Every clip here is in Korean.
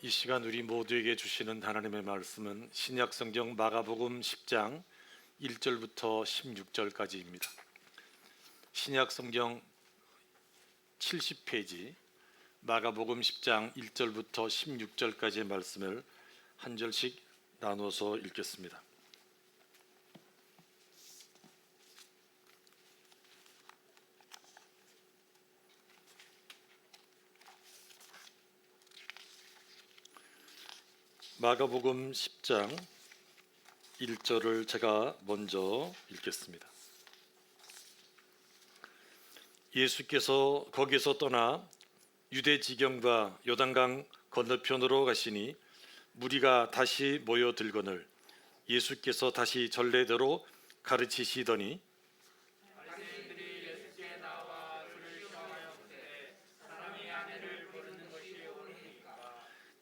이 시간 우리 모두에게 주시는 하나님의 말씀은 신약성경 마가복음 10장 1절부터 16절까지입니다. 신약성경 70페이지 마가복음 10장 1절부터 16절까지의 말씀을 한 절씩 나눠서 읽겠습니다. 마가복음 10장 1절을 제가 먼저 읽겠습니다. 예수께서 거기서 떠나 유대 지경과 요단강 건너편으로 가시니 무리가 다시 모여들거늘 예수께서 다시 전례대로 가르치시더니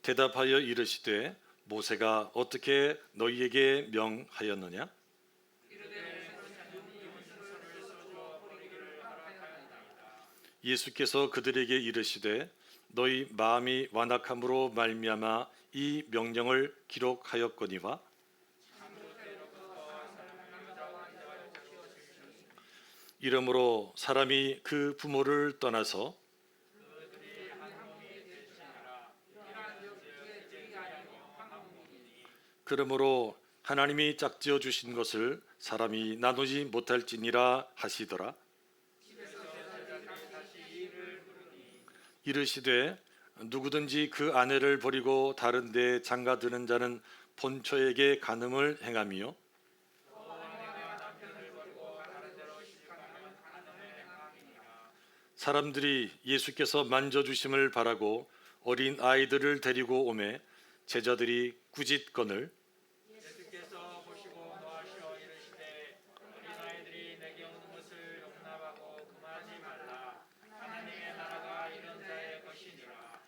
대답하여 이르시되 모세가 어떻게 너희에게 명하였느냐? 예수께서 그들에게 이르시되 너희 마음이 완악함으로 말미암아 이 명령을 기록하였거니와 이러므로 사람이 그 부모를 떠나서 그러므로 하나님이 짝지어 주신 것을 사람이 나누지 못할지니라 하시더라. 이르시되 누구든지 그 아내를 버리고 다른 데 장가드는 자는 본처에게 간음을 행함이요 사람들이 예수께서 만져주심을 바라고 어린 아이들을 데리고 오매 제자들이 꾸짖거늘 예수께서 보시고 노하시어 이르시되 어린아이들이 내게 오는 것을 용납하고 금하지 말라. 하나님의 나라가 이런 자의 것이니라.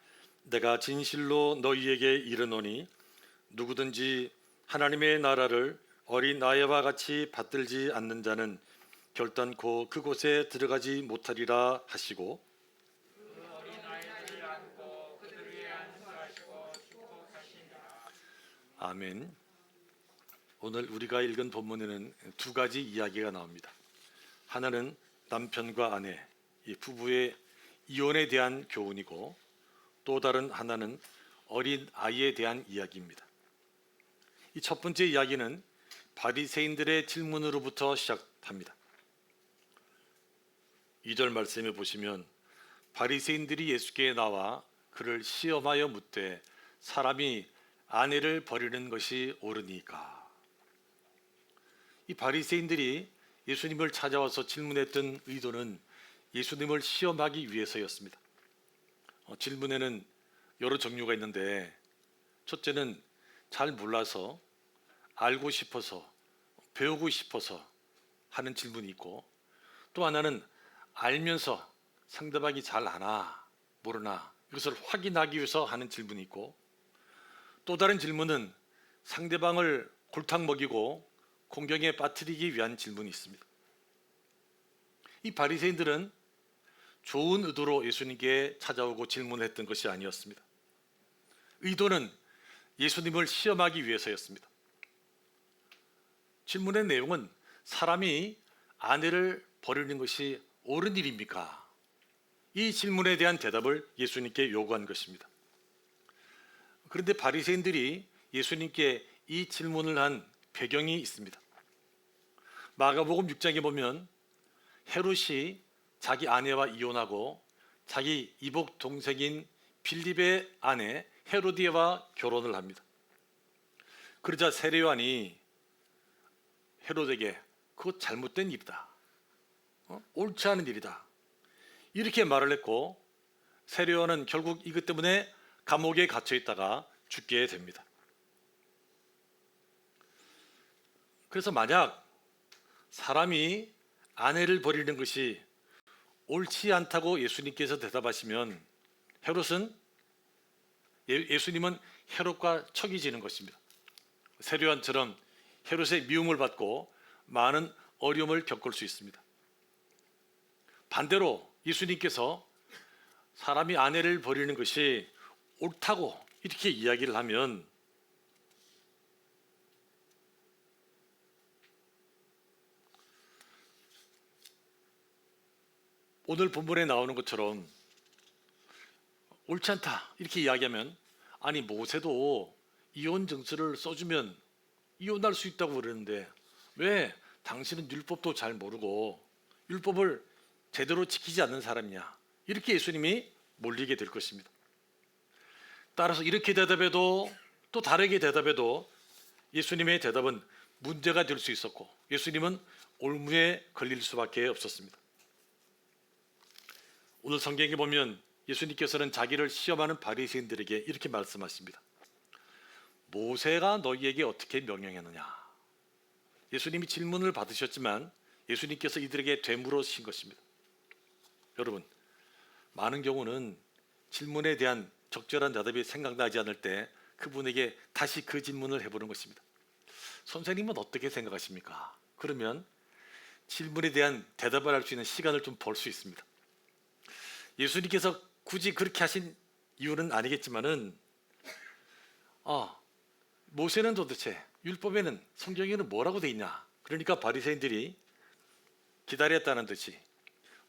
내가 진실로 너희에게 이르노니 누구든지 하나님의 나라를 어린아이와 같이 받들지 않는 자는 결단코 그곳에 들어가지 못하리라 하시고 아멘. 오늘 우리가 읽은 본문에는 두 가지 이야기가 나옵니다. 하나는 남편과 아내, 이 부부의 이혼에 대한 교훈이고 또 다른 하나는 어린 아이에 대한 이야기입니다. 이 첫 번째 이야기는 바리새인들의 질문으로부터 시작합니다. 2절 말씀에 보시면 바리새인들이 예수께 나와 그를 시험하여 묻되 사람이 아내를 버리는 것이 옳으니까. 이 바리새인들이 예수님을 찾아와서 질문했던 의도는 예수님을 시험하기 위해서였습니다. 질문에는 여러 종류가 있는데 첫째는 잘 몰라서 알고 싶어서 배우고 싶어서 하는 질문이 있고 또 하나는 알면서 상대방이 잘 아나 모르나 이것을 확인하기 위해서 하는 질문이 있고 또 다른 질문은 상대방을 골탕 먹이고 공경에 빠뜨리기 위한 질문이 있습니다. 이 바리새인들은 좋은 의도로 예수님께 찾아오고 질문했던 것이 아니었습니다. 의도는 예수님을 시험하기 위해서였습니다. 질문의 내용은 사람이 아내를 버리는 것이 옳은 일입니까? 이 질문에 대한 대답을 예수님께 요구한 것입니다. 그런데 바리새인들이 예수님께 이 질문을 한 배경이 있습니다. 마가복음 6장에 보면 헤롯이 자기 아내와 이혼하고 자기 이복 동생인 빌립의 아내 헤로디아와 결혼을 합니다. 그러자 세례요한이 헤롯에게 그거 잘못된 일이다. 옳지 않은 일이다. 이렇게 말을 했고 세례요한은 결국 이것 때문에 감옥에 갇혀 있다가 죽게 됩니다. 그래서 만약 사람이 아내를 버리는 것이 옳지 않다고 예수님께서 대답하시면 예수님은 헤롯과 척이 지는 것입니다. 세례요한처럼 헤롯의 미움을 받고 많은 어려움을 겪을 수 있습니다. 반대로 예수님께서 사람이 아내를 버리는 것이 옳다고 이렇게 이야기를 하면 오늘 본문에 나오는 것처럼 옳지 않다 이렇게 이야기하면, 아니 모세도 이혼 증서를 써주면 이혼할 수 있다고 그러는데 왜 당신은 율법도 잘 모르고 율법을 제대로 지키지 않는 사람이냐, 이렇게 예수님이 몰리게 될 것입니다. 따라서 이렇게 대답해도 또 다르게 대답해도 예수님의 대답은 문제가 될 수 있었고 예수님은 올무에 걸릴 수밖에 없었습니다. 오늘 성경에 보면 예수님께서는 자기를 시험하는 바리새인들에게 이렇게 말씀하십니다. 모세가 너희에게 어떻게 명령했느냐. 예수님이 질문을 받으셨지만 예수님께서 이들에게 되물으신 것입니다. 여러분, 많은 경우는 질문에 대한 적절한 대답이 생각나지 않을 때 그분에게 다시 그 질문을 해보는 것입니다. 선생님은 어떻게 생각하십니까? 그러면 질문에 대한 대답을 할 수 있는 시간을 좀 벌 수 있습니다. 예수님께서 굳이 그렇게 하신 이유는 아니겠지만은 모세는 도대체 율법에는, 성경에는 뭐라고 돼 있냐? 그러니까 바리새인들이 기다렸다는 듯이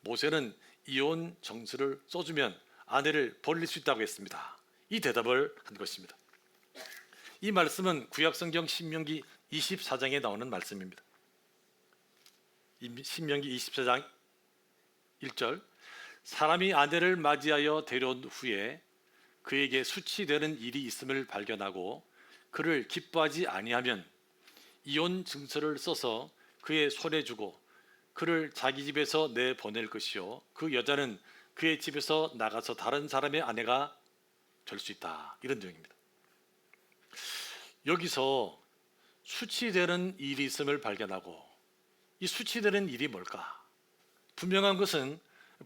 모세는 이혼 정서를 써주면 아내를 벌릴 수 있다고 했습니다. 이 대답을 한 것입니다. 이 말씀은 구약성경 신명기 24장에 나오는 말씀입니다. 신명기 24장 1절, 사람이 아내를 맞이하여 데려온 후에 그에게 수치되는 일이 있음을 발견하고 그를 기뻐하지 아니하면 이혼 증서를 써서 그의 손에 주고 그를 자기 집에서 내보낼 것이요 그 여자는 그의 집에서 나가서 다른 사람의 아내가 될 수 있다, 이런 내용입니다. 여기서 수치되는 일이 있음을 발견하고, 이 수치되는 일이 뭘까? 분명한 것은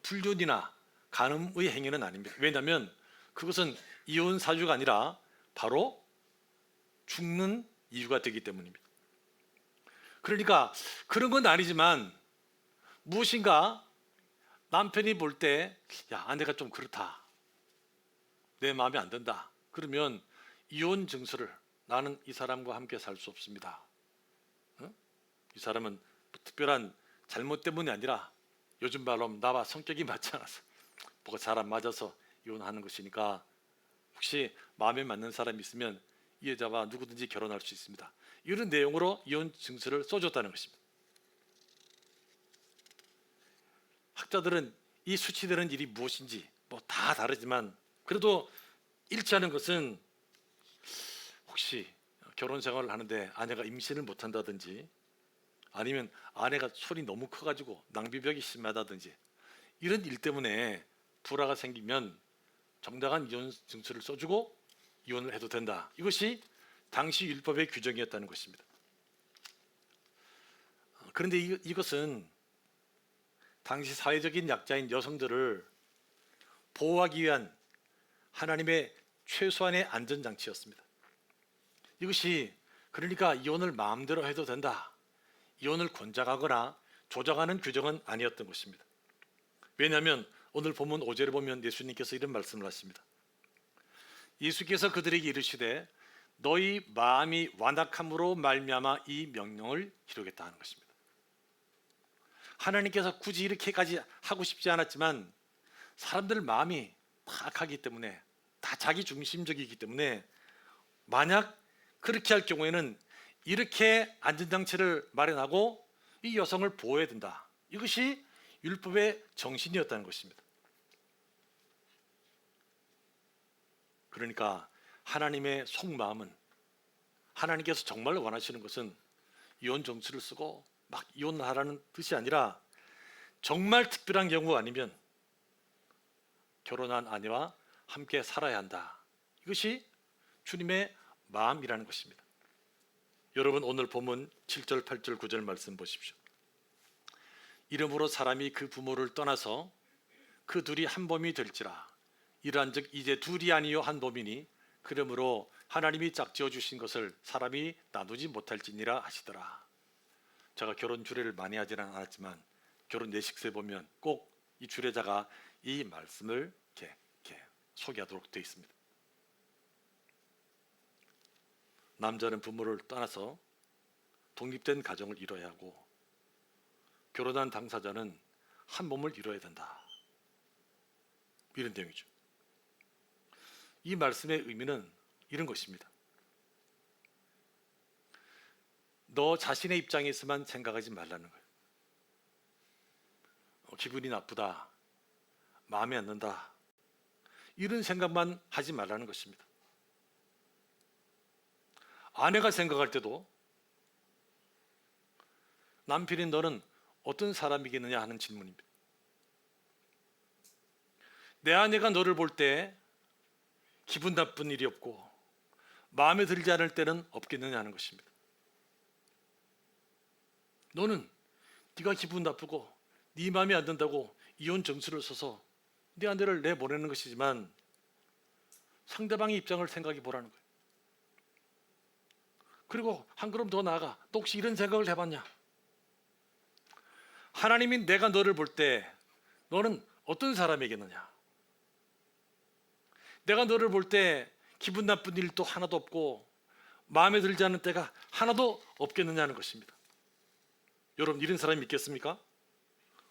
불륜이나 간음의 행위는 아닙니다. 왜냐하면 그것은 이혼 사유가 아니라 바로 죽는 이유가 되기 때문입니다. 그러니까 그런 건 아니지만 무엇인가 남편이 볼 때 야, 아내가 좀 그렇다, 내 마음에 안 든다, 그러면 이혼 증서를, 나는 이 사람과 함께 살 수 없습니다. 이 사람은 특별한 잘못 때문이 아니라 요즘 말로 나와 성격이 맞지 않아서, 뭐가 잘 안 맞아서 이혼하는 것이니까 혹시 마음에 맞는 사람이 있으면 이 여자와 누구든지 결혼할 수 있습니다. 이런 내용으로 이혼 증서를 써줬다는 것입니다. 학자들은 이 수치되는 일이 무엇인지 다 다르지만 그래도 일치하는 것은 혹시 결혼 생활을 하는데 아내가 임신을 못한다든지 아니면 아내가 손이 너무 커가지고 낭비벽이 심하다든지 이런 일 때문에 불화가 생기면 정당한 이혼 증서를 써주고 이혼을 해도 된다. 이것이 당시 율법의 규정이었다는 것입니다. 그런데 이것은 당시 사회적인 약자인 여성들을 보호하기 위한 하나님의 최소한의 안전장치였습니다. 이것이 그러니까 이혼을 마음대로 해도 된다, 이혼을 권장하거나 조장하는 규정은 아니었던 것입니다. 왜냐하면 오늘 본문 5절에 보면 예수님께서 이런 말씀을 하십니다. 예수께서 그들에게 이르시되 너희 마음이 완악함으로 말미암아 이 명령을 이루겠다 하는 것입니다. 하나님께서 굳이 이렇게까지 하고 싶지 않았지만 사람들 마음이 다 악하기 때문에, 다 자기 중심적이기 때문에 만약 그렇게 할 경우에는 이렇게 안전장치를 마련하고 이 여성을 보호해야 된다. 이것이 율법의 정신이었다는 것입니다. 그러니까 하나님의 속마음은, 하나님께서 정말 원하시는 것은 이혼 정치를 쓰고 막 이혼을 하라는 뜻이 아니라 정말 특별한 경우 아니면 결혼한 아내와 함께 살아야 한다. 이것이 주님의 마음이라는 것입니다. 여러분, 오늘 본문 7절, 8절, 9절 말씀 보십시오. 이러므로 사람이 그 부모를 떠나서 그 둘이 한 몸이 될지라. 이러한즉 이제 둘이 아니요 한 몸이니 그러므로 하나님이 짝지어 주신 것을 사람이 나누지 못할지니라 하시더라. 제가 결혼 주례를 많이 하지는 않았지만 결혼 예식서에 보면 꼭 이 주례자가 이 말씀을 이렇게 소개하도록 되어 있습니다. 남자는 부모를 떠나서 독립된 가정을 이뤄야 하고 결혼한 당사자는 한 몸을 이뤄야 된다. 이런 내용이죠. 이 말씀의 의미는 이런 것입니다. 너 자신의 입장에서만 생각하지 말라는 거예요. 기분이 나쁘다, 마음에 안 든다, 이런 생각만 하지 말라는 것입니다. 아내가 생각할 때도 남편이 너는 어떤 사람이겠느냐 하는 질문입니다. 내 아내가 너를 볼 때 기분 나쁜 일이 없고 마음에 들지 않을 때는 없겠느냐 하는 것입니다. 너는 네가 기분 나쁘고 네 마음에 안 든다고 이혼 정수를 써서 네 아내를 내보내는 것이지만 상대방의 입장을 생각해 보라는 거예요. 그리고 한 걸음 더 나아가, 너 혹시 이런 생각을 해봤냐? 하나님이 내가 너를 볼 때 너는 어떤 사람이겠느냐? 내가 너를 볼 때 기분 나쁜 일도 하나도 없고 마음에 들지 않는 때가 하나도 없겠느냐는 것입니다. 여러분, 이런 사람이 있겠습니까?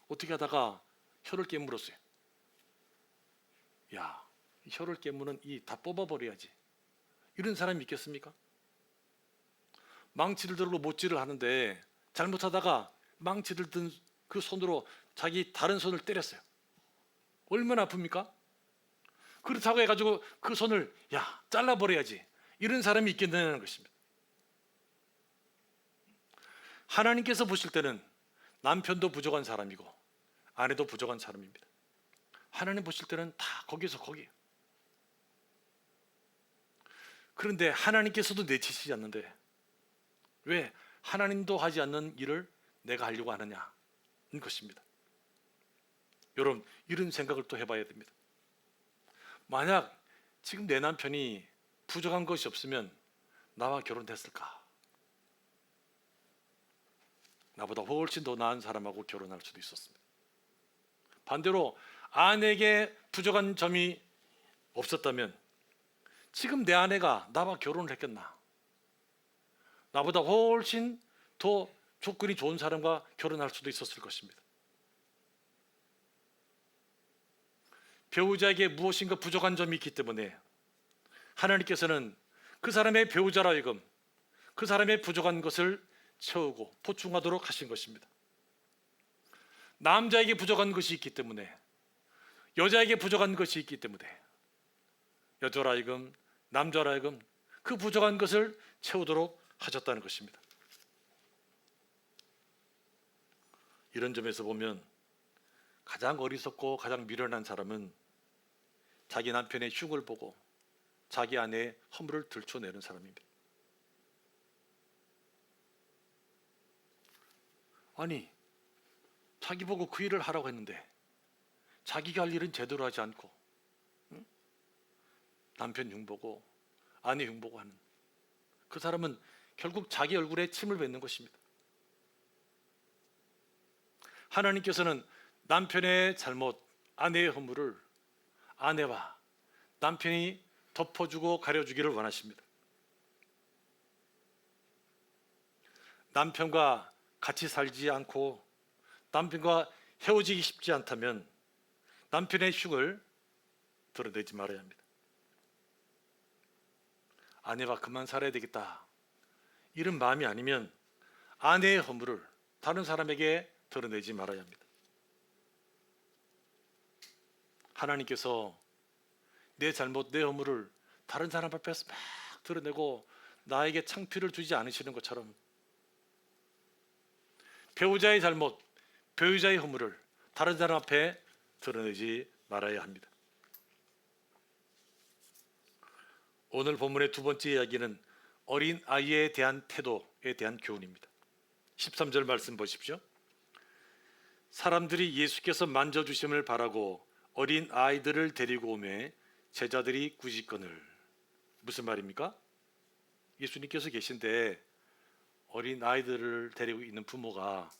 어떻게 하다가 혀를 깨물었어요. 야, 이 혀를 깨무는 이 다 뽑아버려야지. 이런 사람이 있겠습니까? 망치를 들고 못질을 하는데 잘못하다가 망치를 든 그 손으로 자기 다른 손을 때렸어요. 얼마나 아픕니까? 그렇다고 해가지고 그 손을 잘라버려야지. 이런 사람이 있겠느냐는 것입니다. 하나님께서 보실 때는 남편도 부족한 사람이고 아내도 부족한 사람입니다. 하나님 보실 때는 다 거기서 거기에요. 그런데 하나님께서도 내치시지 않는데 왜 하나님도 하지 않는 일을 내가 하려고 하느냐는 것입니다. 여러분, 이런 생각을 또 해봐야 됩니다. 만약 지금 내 남편이 부족한 것이 없으면 나와 결혼했을까? 나보다 훨씬 더 나은 사람하고 결혼할 수도 있었습니다. 반대로 아내에게 부족한 점이 없었다면 지금 내 아내가 나와 결혼을 했겠나? 나보다 훨씬 더 조건이 좋은 사람과 결혼할 수도 있었을 것입니다. 배우자에게 무엇인가 부족한 점이 있기 때문에 하나님께서는 그 사람의 배우자라 하여금 그 사람의 부족한 것을 채우고 보충하도록 하신 것입니다. 남자에게 부족한 것이 있기 때문에, 여자에게 부족한 것이 있기 때문에 여자라 하여금 남자라 하여금 그 부족한 것을 채우도록 하셨다는 것입니다. 이런 점에서 보면 가장 어리석고 가장 미련한 사람은 자기 남편의 흉을 보고 자기 아내의 허물을 들춰내는 사람입니다. 아니, 자기 보고 그 일을 하라고 했는데 자기가 할 일은 제대로 하지 않고 남편 흉보고 아내 흉보고 하는 그 사람은 결국 자기 얼굴에 침을 뱉는 것입니다. 하나님께서는 남편의 잘못, 아내의 허물을 아내와 남편이 덮어주고 가려주기를 원하십니다. 남편과 같이 살지 않고 남편과 헤어지기 쉽지 않다면 남편의 흉을 드러내지 말아야 합니다. 아내와 그만 살아야 되겠다, 이런 마음이 아니면 아내의 허물을 다른 사람에게 드러내지 말아야 합니다. 하나님께서 내 잘못, 내 허물을 다른 사람 앞에서 막 드러내고 나에게 창피를 주지 않으시는 것처럼 배우자의 잘못, 배우자의 허물을 다른 사람 앞에 드러내지 말아야 합니다. 오늘 본문의 두 번째 이야기는 어린 아이에 대한 태도에 대한 교훈입니다. 13절 말씀 보십시오. 사람들이 예수께서 만져주심을 바라고 어린 아이들을 데리고 오매 제자들이 꾸짖거늘. 무슨 말입니까? 예수님께서 계신데 어린 아이들을 데리고 있는 부모가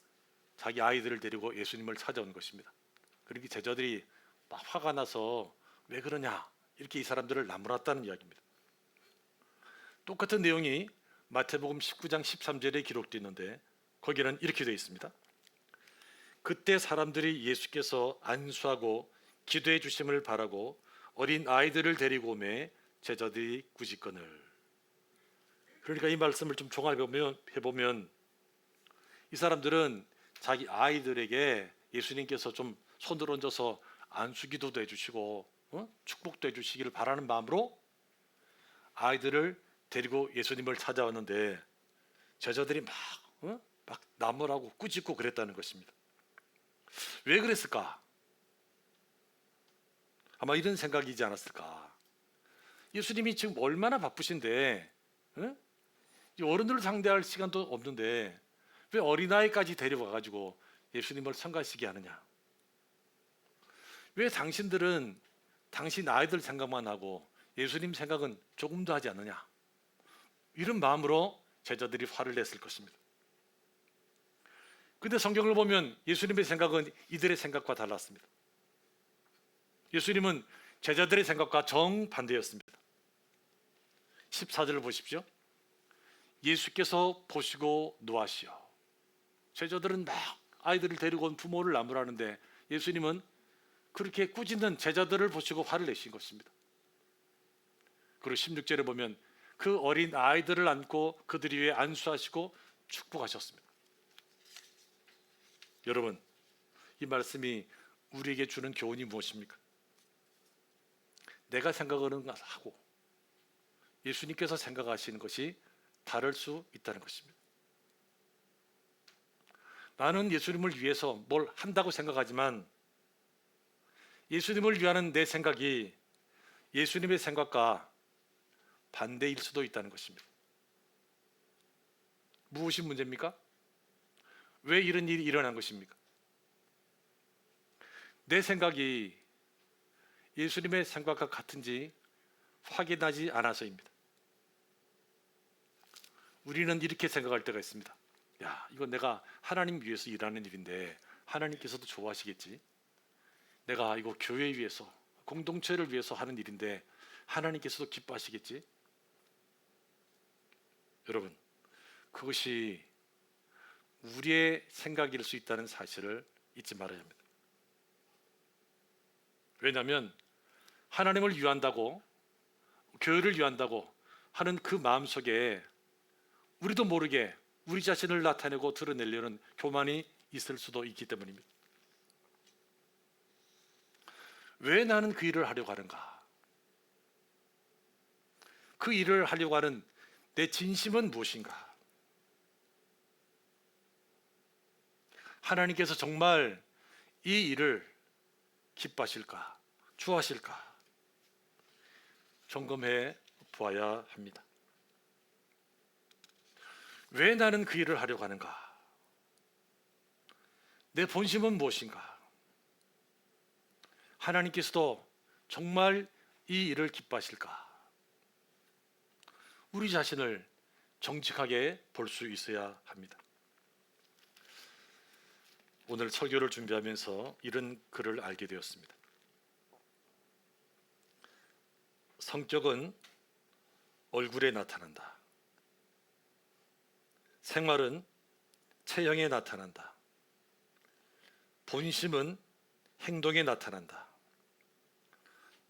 자기 아이들을 데리고 예수님을 찾아온 것입니다. 그러니 제자들이 막 화가 나서 왜 그러냐 이렇게 이 사람들을 나무랐다는 이야기입니다. 똑같은 내용이 마태복음 19장 13절에 기록되어 있는데 거기는 이렇게 되어 있습니다. 그때 사람들이 예수께서 안수하고 기도해 주심을 바라고 어린 아이들을 데리고 오매 제자들이 꾸짖거늘. 그러니까 이 말씀을 좀 종합해보면 이 사람들은 자기 아이들에게 예수님께서 좀 손을 얹어서 안수기도도 해주시고 축복도 해주시기를 바라는 마음으로 아이들을 데리고 예수님을 찾아왔는데 제자들이 막 나무라고 꾸짖고 그랬다는 것입니다. 왜 그랬을까? 아마 이런 생각이지 않았을까? 예수님이 지금 얼마나 바쁘신데 이 어른들을 상대할 시간도 없는데 왜 어린아이까지 데려와가지고 예수님을 성가시게 하느냐? 왜 당신들은 당신 아이들 생각만 하고 예수님 생각은 조금도 하지 않느냐? 이런 마음으로 제자들이 화를 냈을 것입니다. 근데 성경을 보면 예수님의 생각은 이들의 생각과 달랐습니다. 예수님은 제자들의 생각과 정반대였습니다. 14절을 보십시오. 예수께서 보시고 노하시어. 제자들은 막 아이들을 데리고 온 부모를 나무라는데 예수님은 그렇게 꾸짖는 제자들을 보시고 화를 내신 것입니다. 그리고 16절에 보면 그 어린 아이들을 안고 그들 위에 안수하시고 축복하셨습니다. 여러분, 이 말씀이 우리에게 주는 교훈이 무엇입니까? 내가 생각하는 것하고 예수님께서 생각하시는 것이 다를 수 있다는 것입니다. 나는 예수님을 위해서 뭘 한다고 생각하지만 예수님을 위하는 내 생각이 예수님의 생각과 반대일 수도 있다는 것입니다. 무엇이 문제입니까? 왜 이런 일이 일어난 것입니까? 내 생각이 예수님의 생각과 같은지 확인하지 않아서입니다. 우리는 이렇게 생각할 때가 있습니다. 야, 이거 내가 하나님 위해서 일하는 일인데 하나님께서도 좋아하시겠지. 내가 이거 교회 위해서, 공동체를 위해서 하는 일인데 하나님께서도 기뻐하시겠지. 여러분, 그것이 우리의 생각일 수 있다는 사실을 잊지 말아야 합니다. 왜냐하면 하나님을 위한다고, 교회를 위한다고 하는 그 마음속에 우리도 모르게 우리 자신을 나타내고 드러내려는 교만이 있을 수도 있기 때문입니다. 왜 나는 그 일을 하려고 하는가? 그 일을 하려고 하는 내 진심은 무엇인가? 하나님께서 정말 이 일을 기뻐하실까? 좋아하실까? 점검해 보아야 합니다. 왜 나는 그 일을 하려고 하는가? 내 본심은 무엇인가? 하나님께서도 정말 이 일을 기뻐하실까? 우리 자신을 정직하게 볼 수 있어야 합니다. 오늘 설교를 준비하면서 이런 글을 알게 되었습니다. 성격은 얼굴에 나타난다. 생활은 체형에 나타난다. 본심은 행동에 나타난다.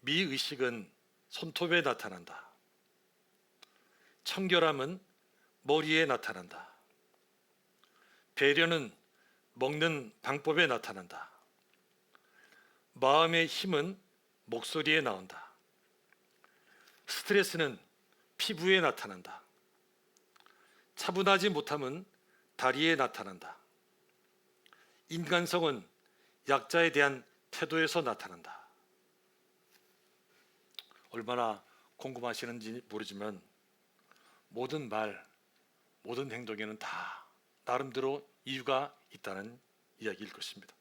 미의식은 손톱에 나타난다. 청결함은 머리에 나타난다. 배려는 먹는 방법에 나타난다. 마음의 힘은 목소리에 나온다. 스트레스는 피부에 나타난다. 차분하지 못함은 다리에 나타난다. 인간성은 약자에 대한 태도에서 나타난다. 얼마나 궁금하시는지 모르지만 모든 말, 모든 행동에는 다 나름대로 이유가 있다는 이야기일 것입니다.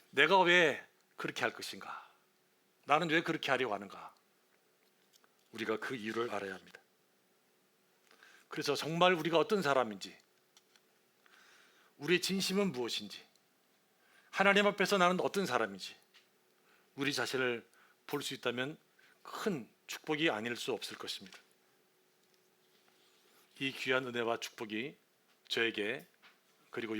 내가 왜 그렇게 할 것인가? 나는 왜 그렇게 하려고 하는가? 우리가 그 이유를 알아야 합니다. 그래서 정말 우리가 어떤 사람인지, 우리의 진심은 무엇인지, 하나님 앞에서 나는 어떤 사람인지 우리 자신을 볼 수 있다면 큰 축복이 아닐 수 없을 것입니다. 이 귀한 은혜와 축복이 저에게 그리고